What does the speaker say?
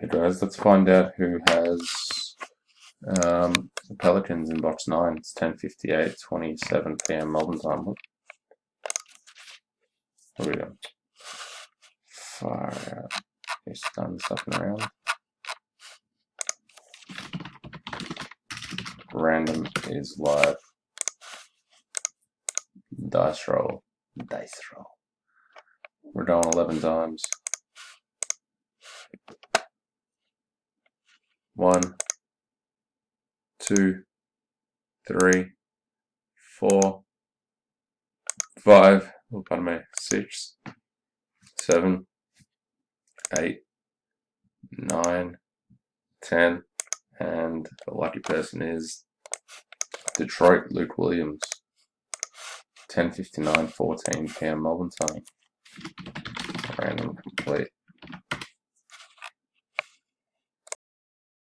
Hey guys, let's find out who has the Pelicans in box 9. It's 10:58, 27 p.m. Melbourne time. What are we doing? Far out. He's done stuffing around. Random is live. Dice roll. Dice roll. We're going 11 times. 1, 2, 3, 4, 5, oh, pardon me, 6, 7, 8, 9, 10, and the lucky person is Detroit Luke Williams. 10:59, 14 p.m. Melbourne time. Random complete.